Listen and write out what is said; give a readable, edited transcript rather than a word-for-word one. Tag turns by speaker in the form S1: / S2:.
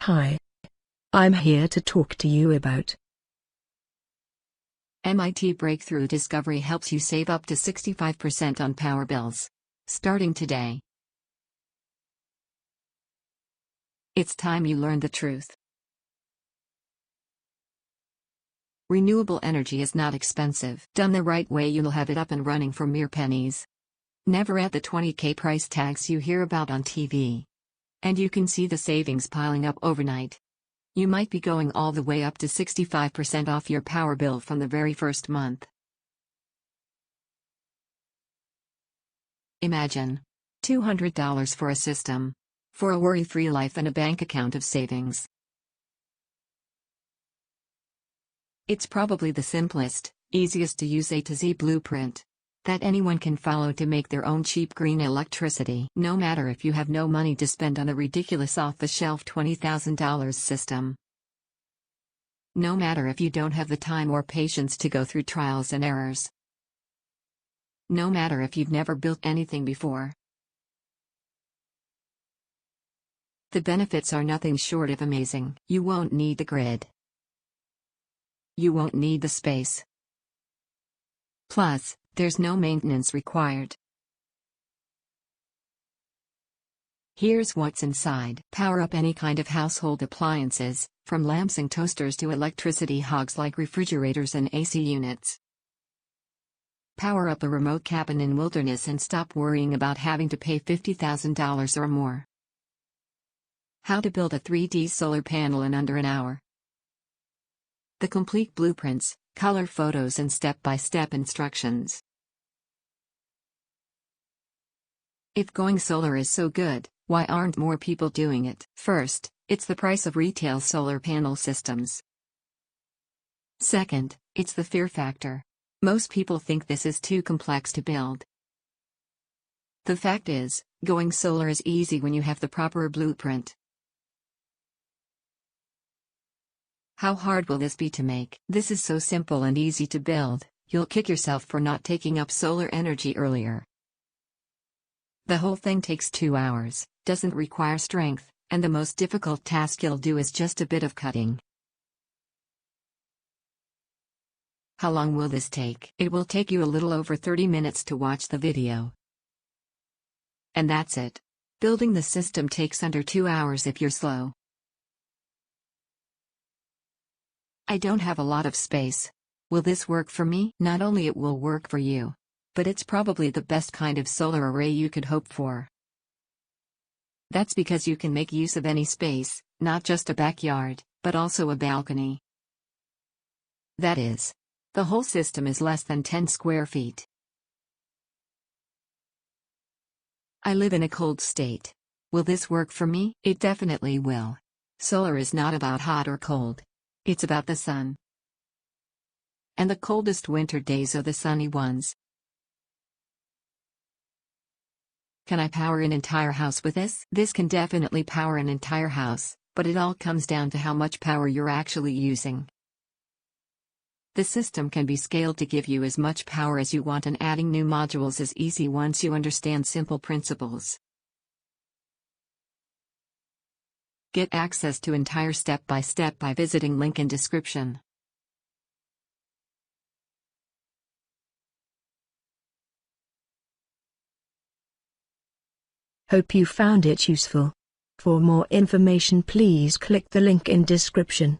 S1: Hi. I'm here to talk to you about
S2: MIT breakthrough discovery helps you save up to 65% on power bills. Starting today. It's time you learned the truth. Renewable energy is not expensive. Done the right way, you'll have it up and running for mere pennies. Never at the $20K price tags you hear about on TV. And you can see the savings piling up overnight. You might be going all the way up to 65% off your power bill from the very first month. Imagine $200 for a system, for a worry-free life and a bank account of savings. It's probably the simplest, easiest to use A to Z blueprint that anyone can follow to make their own cheap green electricity. No matter if you have no money to spend on a ridiculous off-the-shelf $20,000 system. No matter if you don't have the time or patience to go through trials and errors. No matter if you've never built anything before. The benefits are nothing short of amazing. You won't need the grid. You won't need the space. Plus, there's no maintenance required. Here's what's inside. Power up any kind of household appliances, from lamps and toasters to electricity hogs like refrigerators and AC units. Power up a remote cabin in wilderness and stop worrying about having to pay $50,000 or more. How to build a 3D solar panel in under an hour. The complete blueprints, color photos and step-by-step instructions. If going solar is so good, why aren't more people doing it? First, it's the price of retail solar panel systems. Second, it's the fear factor. Most people think this is too complex to build. The fact is, going solar is easy when you have the proper blueprint. How hard will this be to make? This is so simple and easy to build, you'll kick yourself for not taking up solar energy earlier. The whole thing takes 2 hours, doesn't require strength, and the most difficult task you'll do is just a bit of cutting. How long will this take? It will take you a little over 30 minutes to watch the video. And that's it. Building the system takes under 2 hours if you're slow. I don't have a lot of space. Will this work for me? Not only it will work for you, but it's probably the best kind of solar array you could hope for. That's because you can make use of any space, not just a backyard, but also a balcony. That is, the whole system is less than 10 square feet. I live in a cold state. Will this work for me? It definitely will. Solar is not about hot or cold. It's about the sun. And the coldest winter days are the sunny ones. Can I power an entire house with this? This can definitely power an entire house, but it all comes down to how much power you're actually using. The system can be scaled to give you as much power as you want, and adding new modules is easy once you understand simple principles. Get access to entire step-by-step by visiting link in description.
S1: Hope you found it useful. For more information, please click the link in description.